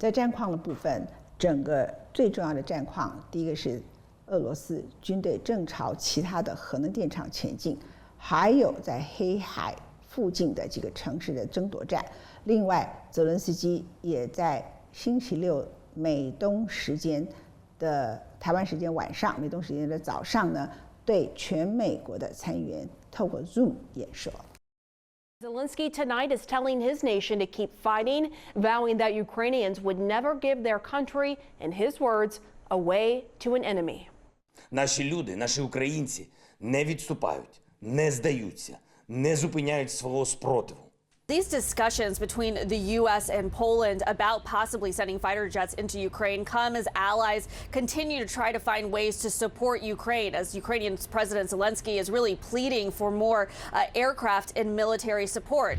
在战况的部分，整个最重要的战况，第一个是俄罗斯军队正朝其他的核能电厂前进，还有在黑海附近的这个城市的争夺战。另外，泽伦斯基也在星期六美东时间的台湾时间晚上，美东时间的早上呢，对全美国的参议员透过 Zoom 演说。Zelensky tonight is telling his nation to keep fighting, vowing that Ukrainians would never give their country, in his words, away to an enemy. Наші люди, наші українці не відступають, не здаються, не зупиняють свого спротиву. These discussions between the U.S. and Poland about possibly sending fighter jets into Ukraine come as allies continue to try to find ways to support Ukraine, as Ukrainian President Zelensky is really pleading for more aircraft and military support.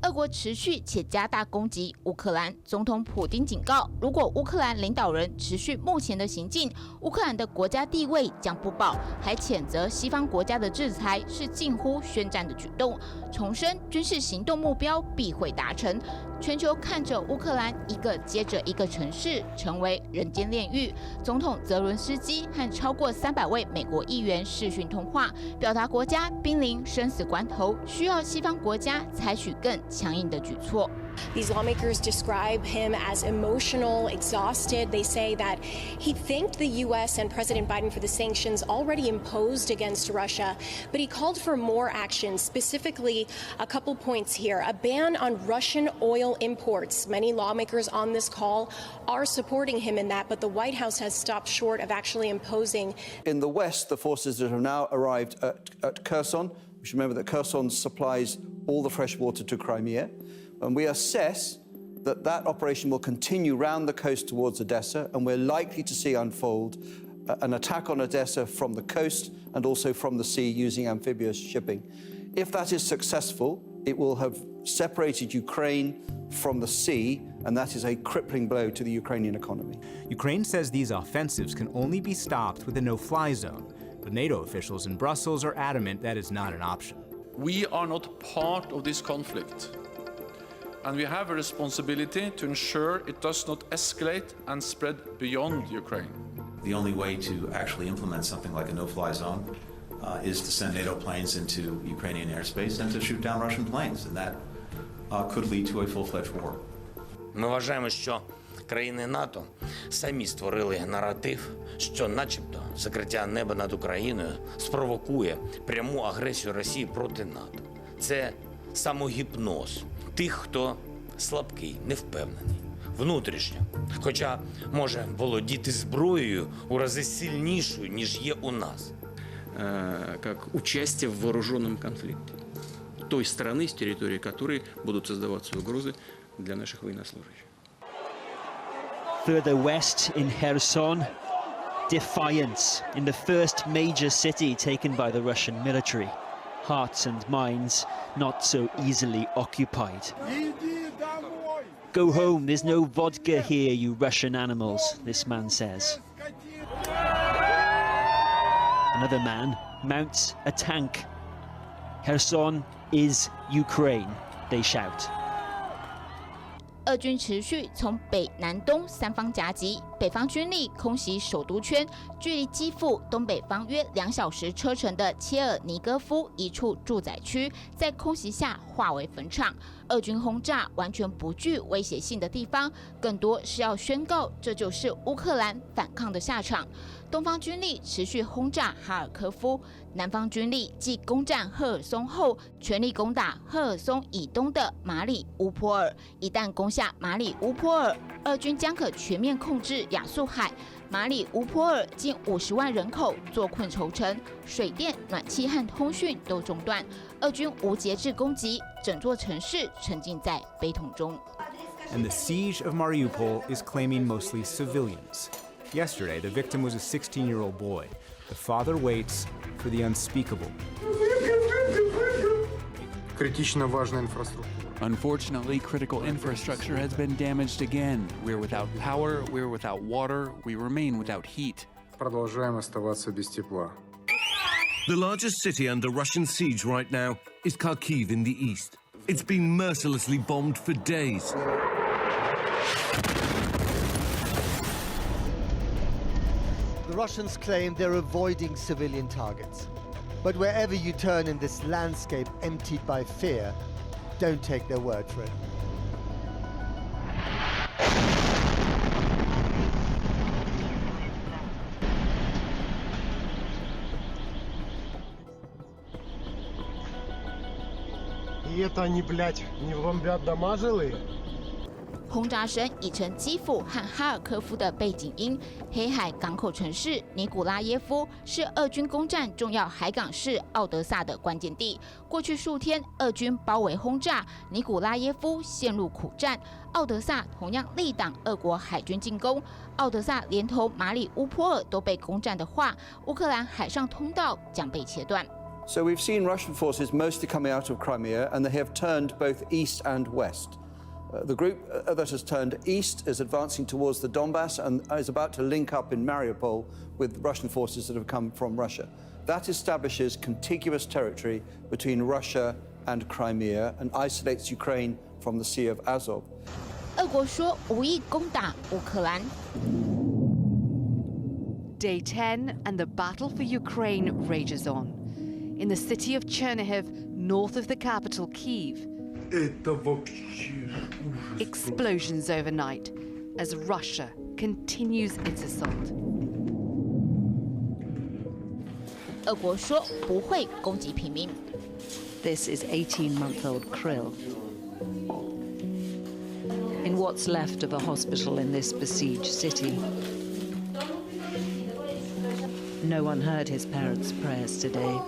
俄国持续且加大攻击乌克兰，总统普丁警告，如果乌克兰领导人持续目前的行径，乌克兰的国家地位将不保，还谴责西方国家的制裁是近乎宣战的举动，重申军事行动目标必会达成。全球看着乌克兰一个接着一个城市成为人间炼狱，总统泽伦斯基和超过300位美国议员视讯通话，表达国家濒临生死关头，需要西方国家采取更强硬的举措。These lawmakers describe him as emotional, exhausted. They say that he thanked the U.S. and President Biden for the sanctions already imposed against Russia, but he called for more action, specifically a couple points here. A ban on Russian oil imports. Many lawmakers on this call are supporting him in that, but the White House has stopped short of actually imposing. In the West, the forces that have now arrived at Kherson, we should remember that Kherson supplies all the fresh water to Crimea, and we assess that that operation will continue round the coast towards Odessa, and we're likely to see unfold an attack on Odessa from the coast and also from the sea using amphibious shipping. If that is successful, it will have separated Ukraine from the sea, and that is a crippling blow to the Ukrainian economy. Ukraine says these offensives can only be stopped with a no-fly zone, but NATO officials in Brussels are adamant that is not an option. We are not part of this conflict, and we have a responsibility to ensure it does not escalate and spread beyond Ukraine. The only way to actually implement something like a no-fly zone is to send NATO planes into Ukrainian airspace and to shoot down Russian planes, and that could lead to a full-fledged war. Ми вважаємо, що країни НАТО самі створили наратив, що начебто закриття неба над Україною спровокує пряму агресію Росії проти НАТО. Це самогіпноз тих, хто слабкий, невпевнений, внутрішньо, хоча може володіти зброєю у рази сильнішою, ніж є у нас. Как участие в вооруженном конфликте той страны, с территории которой будут создаваться угрозы для наших военнослужащих. Further west in Kherson, defiance in the first major city taken by the Russian military. Hearts and minds not so easily occupied. Go home, there's no vodka here, you Russian animals, this man says. Another man mounts a tank. Kherson is Ukraine, they shout. 俄军持续从北、南、东三方夹击，北方军力空袭首都圈，距离基辅东北方约2小时车程的切尔尼戈夫一处住宅区，在空袭下化为坟场。俄军轰炸完全不具威胁性的地方，更多是要宣告这就是乌克兰反抗的下场。东方军力持续轰炸哈尔科夫，南方军力继攻占赫尔松后，全力攻打赫尔松以东的马里乌波尔。一旦攻下马里乌波尔，俄军将可全面控制亚速海。马里乌波尔近50万人口坐困愁城，水电、暖气和通讯都中断。俄军无节制攻击，整座城市沉浸在悲痛中。And the siege of Mariupol is claiming mostly civilians. Yesterday, the victim was a 16-year-old boy. The father waits for the unspeakable. Критично важная инфраструктура. Unfortunately, critical infrastructure has been damaged again. We're without power, we're without water, we remain without heat. Продолжаем оставаться без тепла. The largest city under Russian siege right now is Kharkiv in the east. It's been mercilessly bombed for days. The Russians claim they're avoiding civilian targets. But wherever you turn in this landscape emptied by fear, don't take their word for it. И это они, блядь, не бомбят дома жилые? 轰炸声已成基辅和哈尔科夫的背景音。黑海港口城市尼古拉耶夫是俄军攻占重要海港市奥德萨的关键地。过去数天，俄军包围轰炸尼古拉耶夫，陷入苦战。奥德萨同样力挡俄国海军进攻。奥德萨连同马里乌波尔都被攻占的话，乌克兰海上通道将被切断。So we've seen Russian forces mostly coming out of Crimea, and they have turned both east and west. The group that has turned east is advancing towards the Donbass and is about to link up in Mariupol with Russian forces that have come from Russia. That establishes contiguous territory between Russia and Crimea and isolates Ukraine from the Sea of Azov. 俄国说无意攻打乌克兰。Day 10 and the battle for Ukraine rages on. In the city of Chernihiv, north of the capital Kyiv. Explosions overnight as Russia continues its assault. 俄国说不会攻击平民。This is 18-month-old Krill. In what's left of a hospital in this besieged city. No one heard his parents' prayers today.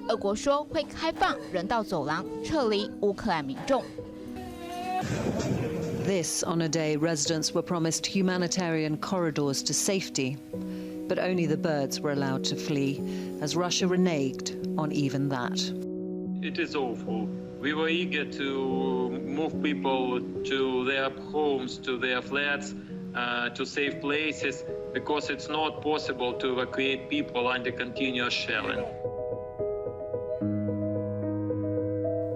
俄国说会开放人道走廊，撤离乌克兰民众。This on a day residents were promised humanitarian corridors to safety, but only the birds were allowed to flee, as Russia reneged on even that. It is awful. We were eager to move people to their homes, to their flats, to safe places, because it's not possible to evacuate people under continuous shelling.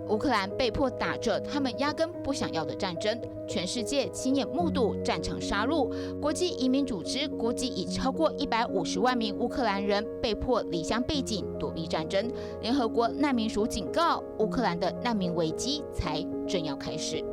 乌克兰被迫打着他们压根不想要的战争，全世界亲眼目睹战场杀戮。国际移民组织估计已超过150万名乌克兰人被迫离乡背井，躲避战争。联合国难民署警告，乌克兰的难民危机才正要开始。